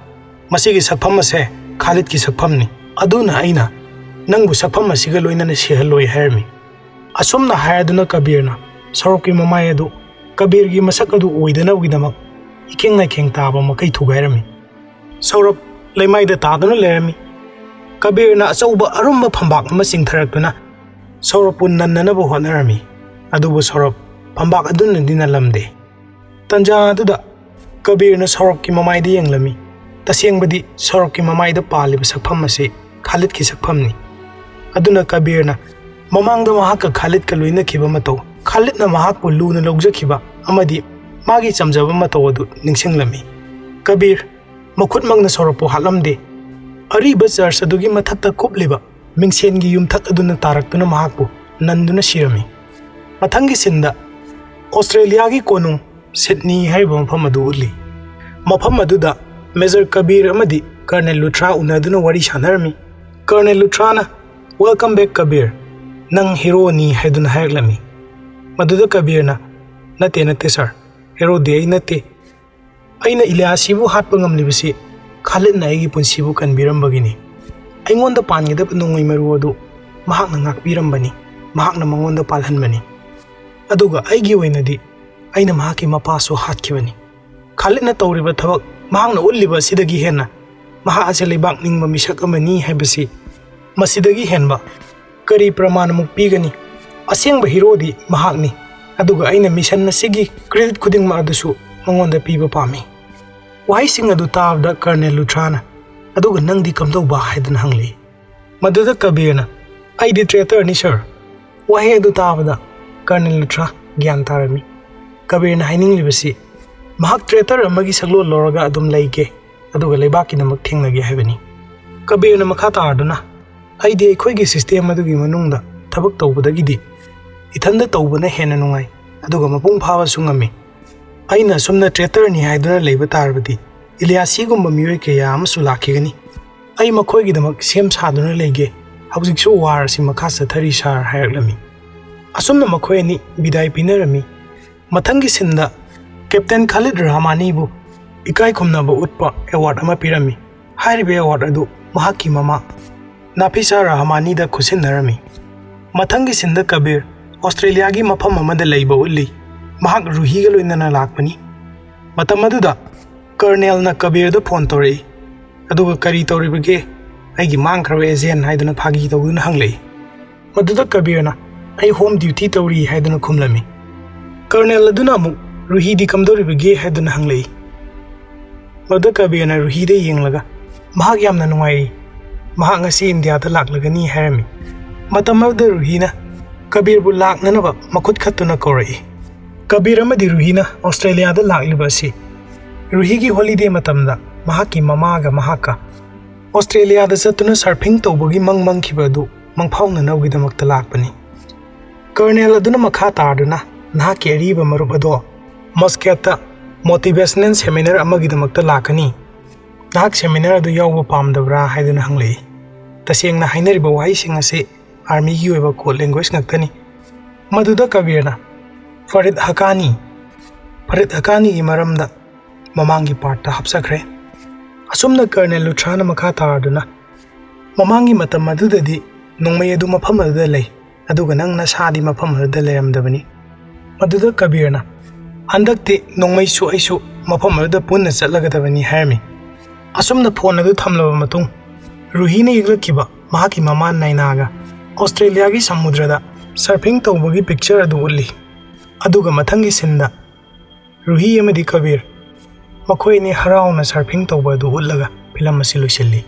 Speaker 1: ꯃꯁꯤꯒꯤ ꯁꯛꯐꯝ ꯑꯁꯦ ꯈꯥꯂꯤꯗꯀꯤ ꯁꯛꯐꯝꯅꯤ, ꯑꯗꯨꯅ ꯑꯩꯅ ꯅꯪꯕु ꯁꯛꯐꯝ ꯑꯁꯤꯒ ꯂꯣꯏꯅꯅ ꯁꯤꯍꯜꯂꯣꯏ ꯍꯥꯏꯔꯝꯃꯤ꯫ ꯑꯁꯨꯝꯅ ꯍꯥꯏꯔꯗꯨꯅ ꯀꯕꯤꯔꯅ ꯁꯧꯔꯕꯀꯤ ꯃꯃꯥꯏ ꯑꯗꯨ ꯀꯕꯤꯔꯒꯤ ꯃꯁꯛ ꯑꯗꯨ ꯑꯣꯏꯗꯅꯕꯒꯤꯗꯃꯛ ꯏꯈꯦꯡ ꯅꯥꯏꯈꯦꯡ ꯇꯥꯕ ꯃꯈꯩ ꯊꯨꯒꯥꯏꯔꯝꯃꯤ꯫ ꯁꯧꯔꯕ ꯂꯩꯃꯥꯏꯗ ꯇꯥꯗꯨꯅ ꯂꯩꯔꯝꯃꯤ꯫ ꯀꯕꯤꯔꯅ ꯑꯆꯧꯕ ꯑꯔꯨꯝꯕ ꯐꯝꯕꯥꯛ ꯑꯃ ꯆꯤꯡꯊꯔꯛꯇꯨꯅ ꯁꯧꯔꯕꯄꯨ ꯅꯟꯅꯅꯕ ꯍꯣꯠꯅꯔꯝꯃꯤ, ꯑꯗꯨꯕꯨ ꯁꯧꯔꯕ ꯐꯝꯕꯥꯛ ꯑꯗꯨꯅꯗꯤ ꯅꯜꯂꯝꯗꯦ꯫ ꯇꯟꯖꯥ ꯑꯗꯨꯗ ꯀꯕꯤꯔꯅ ꯁꯧꯔꯕꯀꯤ ꯃꯃꯥꯏꯗ ꯌꯦꯡꯂꯝꯃꯤ꯫ ꯇꯁꯦꯡꯕꯗꯤ ꯁꯧꯔꯕꯀꯤ ꯃꯃꯥꯏꯗ ꯄꯥꯜꯂꯤꯕ ꯁꯛꯐꯝ ꯑꯁꯤ ꯈꯥꯂꯤꯗꯀꯤ ꯁꯛꯐꯝꯅꯤ꯫ ꯑꯗꯨꯅ ꯀꯕꯤꯔꯅ ꯃꯃꯥꯡꯗ ꯃꯍꯥꯛꯀ ꯈꯥꯂꯤꯗꯀ ꯂꯣꯏꯅꯈꯤꯕ ꯃꯇꯧ, ꯈꯥꯂꯤꯗꯅ ꯃꯍꯥꯛꯄꯨ ꯂꯨꯅ ꯂꯧꯖꯈꯤꯕ ꯑꯃꯗꯤ ꯃꯥꯒꯤ ꯆꯝꯖꯕ ꯃꯇꯧ ꯑꯗꯨ ꯅꯤꯡꯁꯤꯡꯂꯝꯃꯤ꯫ ꯀꯕꯤꯔ ꯃꯈꯨꯠꯃꯛꯅ ꯁꯧꯔꯕꯄꯨ ꯍꯥꯠꯂꯝꯗꯦ꯫ ꯑꯔꯤꯕ ꯆꯔꯆ ꯑꯗꯨꯒꯤ ꯃꯊꯛꯇ ꯀꯨꯞꯂꯤꯕ ꯃꯤꯡꯁꯦꯟꯒꯤ ꯌꯨꯝꯊꯛ ꯑꯗꯨꯅ ꯇꯥꯔꯛꯇꯨꯅ ꯃꯍꯥꯛꯄꯨ ꯅꯟꯗꯨꯅ ꯁꯤꯔꯝꯃꯤ꯫ ꯃꯊꯪꯒꯤ ꯁꯤꯟꯗ ꯑꯣꯁꯇ꯭ꯔꯦꯂꯤꯌꯥꯒꯤ ꯀꯣꯅꯨꯡ ꯁꯤꯗꯅꯤ ꯍꯥꯏꯔꯤꯕ ꯃꯐꯝ ꯑꯗꯨ ꯎꯠꯂꯤ꯫ ꯃꯐꯝ ꯑꯗꯨꯗ ꯃꯦꯖꯔ ꯀꯕꯤꯔ ꯑꯃꯗꯤ ꯀꯔꯅꯦꯜ ꯂꯨꯊ꯭ꯔꯥ ꯎꯅꯗꯨꯅ ꯋꯥꯔꯤ ꯁꯥꯟꯅꯔꯝꯃꯤ꯫ ꯀꯔꯅꯦꯜ ꯂꯨꯊ꯭ꯔꯥꯅ ꯋꯦꯜꯀꯝ ꯕꯦꯛ ꯀꯕꯤꯔ, ꯅꯪ ꯍꯤꯔꯣꯅꯤ ꯍꯥꯏꯗꯨꯅ ꯍꯥꯏꯔꯛꯂꯝꯃꯤ꯫ ꯃꯗꯨꯗ ꯀꯕꯤꯔꯅ ꯅꯠꯇꯦ ꯁꯥꯔ, ꯍꯤꯔꯣꯗꯤ ꯑꯩ ꯅꯠꯇꯦ, ꯑꯩꯅ ꯏꯂꯤꯌꯥꯁꯤꯕꯨ ꯍꯥꯠꯄ ꯉꯝꯂꯤꯕꯁꯤ ꯈꯥꯂꯤꯗꯅ ꯑꯩꯒꯤ ꯄꯨꯟꯁꯤꯕꯨ ꯀꯟꯕꯤꯔꯝꯕꯒꯤꯅꯤ꯫ ꯑꯩꯉꯣꯟꯗ ꯄꯥꯟꯒꯗꯕ ꯅꯣꯡꯃꯩ ꯃꯔꯨ ꯑꯗꯨ ꯃꯍꯥꯛꯅ ꯉꯥꯛꯄꯤꯔꯝꯕꯅꯤ, ꯃꯍꯥꯛꯅ ꯃꯉꯣꯟꯗ ꯄꯥꯜꯍꯟꯕꯅꯤ, ꯑꯗꯨꯒ ꯑꯩꯒꯤ ꯑꯣꯏꯅꯗꯤ ꯑꯩꯅ ꯃꯍꯥꯛꯀꯤ ꯃꯄꯥꯁꯨ ꯍꯥꯠꯈꯤꯕꯅꯤ꯫ ꯈꯥꯂꯤꯗꯅ ꯇꯧꯔꯤꯕ ꯊꯕꯛ ꯃꯍꯥꯛꯅ ꯎꯠꯂꯤꯕ ꯑꯁꯤꯗꯒꯤ ꯍꯦꯟꯅ ꯃꯍꯥꯛ ꯑꯁꯤ ꯂꯩꯕꯥꯛ ꯅꯤꯡꯕ ꯃꯤꯁꯛ ꯑꯃꯅꯤ ꯍꯥꯏꯕꯁꯤ ꯃꯁꯤꯗꯒꯤ ꯍꯦꯟꯕ ꯀꯔꯤ ꯄ꯭ꯔꯃꯥꯟ ꯑꯃꯨꯛ ꯄꯤꯒꯅꯤ? ꯑꯁꯦꯡꯕ ꯍꯤꯔꯣꯗꯤ ꯃꯍꯥꯛꯅꯤ, ꯑꯗꯨꯒ ꯑꯩꯅ ꯃꯤꯁꯟ ꯑꯁꯤꯒꯤ ꯀ꯭ꯔꯦꯗꯤꯠ ꯈꯨꯗꯤꯡꯃꯛ ꯑꯗꯨꯁꯨ ꯃꯉꯣꯟꯗ ꯄꯤꯕ ꯄꯥꯝꯃꯤ꯫ ꯋꯥꯍꯩꯁꯤꯡ ꯑꯗꯨ ꯇꯥꯕꯗ ꯀꯔꯅꯦꯜ ꯂꯨꯊ꯭ꯔꯥꯅ ꯑꯗꯨꯒ ꯅꯪꯗꯤ ꯀꯝꯗꯧꯕ ꯍꯥꯏꯗꯨꯅ ꯍꯪꯂꯛꯏ꯫ ꯃꯗꯨꯗ ꯀꯕꯤꯔꯅ ꯑꯩꯗꯤ ꯇ꯭ꯔꯦꯇꯔꯅꯤ ꯁꯔ꯫ ꯋꯥꯍꯩ ꯑꯗꯨ ꯇꯥꯕꯗ ꯀꯔꯅꯦꯜ ꯂꯨꯊ꯭ꯔꯥ ꯒ꯭ꯌꯥꯟ ꯇꯥꯔꯝꯃꯤ꯫ ꯀꯕꯤꯔꯅ ꯍꯥꯏꯅꯤꯡꯂꯤꯕꯁꯤ ꯃꯍꯥꯛ ꯇ꯭ꯔꯦꯇꯔ ꯑꯃꯒꯤ ꯁꯛꯂꯣꯟ ꯂꯧꯔꯒ ꯑꯗꯨꯝ ꯂꯩꯒꯦ ꯑꯗꯨꯒ ꯂꯩꯕꯥꯛꯀꯤꯗꯃꯛ ꯊꯦꯡꯅꯒꯦ ꯍꯥꯏꯕꯅꯤ꯫ ꯀꯕꯤꯔꯅ ꯃꯈꯥ ꯇꯥꯔꯗꯨꯅ ꯑꯩꯗꯤ ꯑꯩꯈꯣꯏꯒꯤ ꯁꯤꯁꯇꯦꯝ ꯑꯗꯨꯒꯤ ꯃꯅꯨꯡꯗ ꯊꯕꯛ ꯇꯧꯕꯗꯒꯤꯗꯤ ꯏꯊꯟꯗ ꯇꯧꯕꯅ ꯍꯦꯟꯅ ꯅꯨꯡꯉꯥꯏ ꯑꯗꯨꯒ ꯃꯄꯨꯡ ꯐꯥꯕꯁꯨ ꯉꯝꯃꯤ꯫ ꯑꯩꯅ ꯑꯁꯨꯝꯅ ꯇ꯭ꯔꯦꯇꯔꯅꯤ ꯍꯥꯏꯗꯨꯅ ꯂꯩꯕ ꯇꯥꯔꯕꯗꯤ ꯏꯂꯤꯌꯥꯁꯤꯒꯨꯝꯕ ꯃꯤꯑꯣꯏ ꯀꯌꯥ ꯑꯃꯁꯨ ꯂꯥꯛꯈꯤꯒꯅꯤ꯫ ꯑꯩ ꯃꯈꯣꯏꯒꯤꯗꯃꯛ ꯁꯦꯝ ꯁꯥꯗꯨꯅ ꯂꯩꯒꯦ꯫ ꯍꯧꯖꯤꯛꯁꯨ ꯋꯥꯔ ꯑꯁꯤ ꯃꯈꯥ ꯆꯠꯊꯔꯤ ꯁꯥꯔ ꯍꯥꯏꯔꯛꯂꯝꯃꯤ꯫ ꯑꯁꯨꯝꯅ ꯃꯈꯣꯏ ꯑꯅꯤ ꯕꯤꯗꯥꯏ ꯄꯤꯅꯔꯝꯃꯤ꯫ ꯃꯊꯪꯒꯤ ꯁꯤꯟꯗ ꯀꯦꯞꯇꯦꯟ ꯈꯥꯂꯤꯗ ꯔꯍꯃꯥꯅꯤꯕꯨ ꯏꯀꯥꯏ ꯈꯨꯝꯅꯕ ꯎꯠꯄ ꯑꯦꯋꯥꯔꯗ ꯑꯃ ꯄꯤꯔꯝꯃꯤ꯫ ꯍꯥꯏꯔꯤꯕ ꯑꯦꯋꯥꯔꯗ ꯑꯗꯨ ꯃꯍꯥꯛꯀꯤ ꯃꯃꯥ ꯅꯥꯐꯤꯁꯥ ꯔꯍꯃꯥꯅꯤꯗ ꯈꯨꯠꯁꯤꯟꯅꯔꯝꯃꯤ꯫ ꯃꯊꯪꯒꯤ ꯁꯤꯟꯗ ꯀꯕꯤꯔ ꯑꯣꯁꯇ꯭ꯔꯦꯂꯤꯌꯥꯒꯤ ꯃꯐꯝ ꯑꯃꯗ ꯂꯩꯕ ꯎꯠꯂꯤ꯫ ꯃꯍꯥꯛ ꯔꯨꯍꯤꯒ ꯂꯣꯏꯅꯅ ꯂꯥꯛꯄꯅꯤ꯫ ꯃꯇꯝ ꯑꯗꯨꯗ ꯀꯔꯅꯦꯜꯅ ꯀꯕꯤꯔꯗ ꯐꯣꯟ ꯇꯧꯔꯛꯏ ꯑꯗꯨꯒ ꯀꯔꯤ ꯇꯧꯔꯤꯕꯒꯦ ꯑꯩꯒꯤ ꯃꯥꯡꯈ꯭ꯔꯕ ꯑꯦꯖꯦꯟ ꯍꯥꯏꯗꯨꯅ ꯐꯥꯒꯤ ꯇꯧꯗꯨꯅ ꯍꯪꯂꯛꯏ꯫ ꯃꯗꯨꯗ ꯀꯕꯤꯔꯅ ꯑꯩ ꯍꯣꯝ ꯗ꯭ꯌꯨꯇꯤ ꯇꯧꯔꯤ ꯍꯥꯏꯗꯨꯅ ꯈꯨꯝꯂꯝꯃꯤ꯫ ꯀꯔꯅꯦꯜ ꯑꯗꯨꯅ ꯑꯃꯨꯛ ꯔꯨꯍꯤꯗꯤ ꯀꯝꯗꯧꯔꯤꯕꯒꯦ ꯍꯥꯏꯗꯨꯅ ꯍꯪꯂꯛꯏ꯫ ꯃꯗꯨꯗ ꯀꯕꯤꯔꯅ ꯔꯨꯍꯤꯗ ꯌꯦꯡꯂꯒ ꯃꯍꯥꯛ ꯌꯥꯝꯅ ꯅꯨꯡꯉꯥꯏꯔꯤ, ꯃꯍꯥꯛ ꯉꯁꯤ ꯏꯟꯗꯤꯌꯥꯗ ꯂꯥꯛꯂꯒꯅꯤ ꯍꯥꯏꯔꯝꯃꯤ꯫ ꯃꯇꯝ ꯑꯗꯨꯗ ꯔꯨꯍꯤꯅ ꯀꯕꯤꯔꯕꯨ ꯂꯥꯛꯅꯅꯕ ꯃꯈꯨꯠ ꯈꯠꯇꯨꯅ ꯀꯧꯔꯛꯏ꯫ ꯀꯕꯤꯔ ꯑꯃꯗꯤ ꯔꯨꯍꯤꯅ ꯑꯣꯁꯇ꯭ꯔꯦꯂꯤꯌꯥꯗ ꯂꯥꯛꯂꯤꯕ ꯑꯁꯤ ꯔꯨꯍꯤꯒꯤ ꯍꯣꯂꯤꯗꯦ ꯃꯇꯝꯗ ꯃꯍꯥꯛꯀꯤ ꯃꯃꯥꯒ ꯃꯍꯥꯛꯀ ꯑꯣꯁꯇ꯭ꯔꯦꯂꯤꯌꯥꯗ ꯆꯠꯇꯨꯅ ꯁꯔꯐꯤꯡ ꯇꯧꯕꯒꯤ ꯃꯪꯈꯤꯕ ꯑꯗꯨ ꯃꯪꯐꯥꯎꯅꯅꯕꯒꯤꯗꯃꯛꯇ ꯂꯥꯛꯄꯅꯤ꯫ ꯀꯔꯅꯦꯜ ꯑꯗꯨꯅ ꯃꯈꯥ ꯇꯥꯗꯨꯅ ꯅꯍꯥꯛꯀꯤ ꯑꯔꯤꯕ ꯃꯔꯨꯞ ꯑꯗꯣ ꯃꯁꯀꯦꯠꯇ ꯃꯣꯇꯤꯚꯦꯁꯅꯦꯜ ꯁꯦꯃꯤꯅꯥꯔ ꯑꯃꯒꯤꯗꯃꯛꯇ ꯂꯥꯛꯀꯅꯤ꯫ ꯅꯍꯥꯛ ꯁꯦꯃꯤꯅꯥꯔ ꯑꯗꯨ ꯌꯥꯎꯕ ꯄꯥꯝꯗꯕ꯭ꯔꯥ ꯍꯥꯏꯗꯨꯅ ꯍꯪꯂꯛꯏ꯫ ꯇꯁꯦꯡꯅ ꯍꯥꯏꯅꯔꯤꯕ ꯋꯥꯍꯩꯁꯤꯡ ꯑꯁꯤ ꯑꯥꯔꯃꯤꯒꯤ ꯑꯣꯏꯕ ꯀꯣꯗ ꯂꯦꯡꯒ꯭ꯋꯦꯖ ꯉꯥꯛꯇꯅꯤ꯫ ꯃꯗꯨꯗ ꯀꯕꯤꯔꯅ ꯐꯔꯤꯗ ꯍꯛꯀꯥꯅꯤꯒꯤ ꯃꯔꯝꯗ ꯃꯃꯥꯡꯒꯤ ꯄꯥꯔꯠꯇ ꯍꯥꯞꯆꯈ꯭ꯔꯦ꯫ ꯑꯁꯨꯝꯅ ꯀꯔꯅꯦꯜ ꯂꯨꯊ꯭ꯔꯥꯅ ꯃꯈꯥ ꯇꯥꯔꯗꯨꯅ ꯃꯃꯥꯡꯒꯤ ꯃꯇꯝ ꯑꯗꯨꯗꯗꯤ ꯅꯣꯡꯃꯩ ꯑꯗꯨ ꯃꯐꯝ ꯑꯗꯨꯗ ꯂꯩ ꯑꯗꯨꯒ ꯅꯪ ꯅꯁꯥꯗꯤ ꯃꯐꯝ ꯑꯗꯨꯗ ꯂꯩꯔꯝꯗꯕꯅꯤ꯫ ꯃꯗꯨꯗ ꯀꯕꯤꯔꯅ ꯍꯟꯗꯛꯇꯤ ꯅꯣꯡꯃꯩꯁꯨ ꯑꯩꯁꯨ ꯃꯐꯝ ꯑꯗꯨꯗ ꯄꯨꯟꯅ ꯆꯠꯂꯒꯗꯕꯅꯤ ꯍꯥꯏꯔꯝꯃꯤ꯫ ꯑꯁꯨꯝꯅ ꯐꯣꯟ ꯑꯗꯨ ꯊꯝꯂꯕ ꯃꯇꯨꯡ ꯔꯨꯍꯤꯅ ꯌꯦꯛꯂꯛꯈꯤꯕ ꯃꯍꯥꯛꯀꯤ ꯃꯃꯥ ꯅꯥꯏꯅꯥꯒ ꯑꯣꯁꯇ꯭ꯔꯦꯂꯤꯌꯥꯒꯤ ꯁꯃꯨꯗ꯭ꯔꯗ ꯁꯔꯐꯤꯡ ꯇꯧꯕꯒꯤ ꯄꯤꯛꯆꯔ ꯑꯗꯨ ꯎꯠꯂꯤ꯫ ꯑꯗꯨꯒ ꯃꯊꯪꯒꯤ ꯁꯤꯟꯗ ꯔꯨꯍꯤ ꯑꯃꯗꯤ ꯀꯕꯤꯔ ꯃꯈꯣꯏ ꯑꯅꯤ ꯍꯔꯥꯎꯅ ꯁꯔꯐꯤꯡ ꯇꯧꯕ ꯑꯗꯨ ꯎꯠꯂꯒ ꯐꯤꯂꯝ ꯑꯁꯤ ꯂꯣꯏꯁꯤꯜꯂꯤ꯫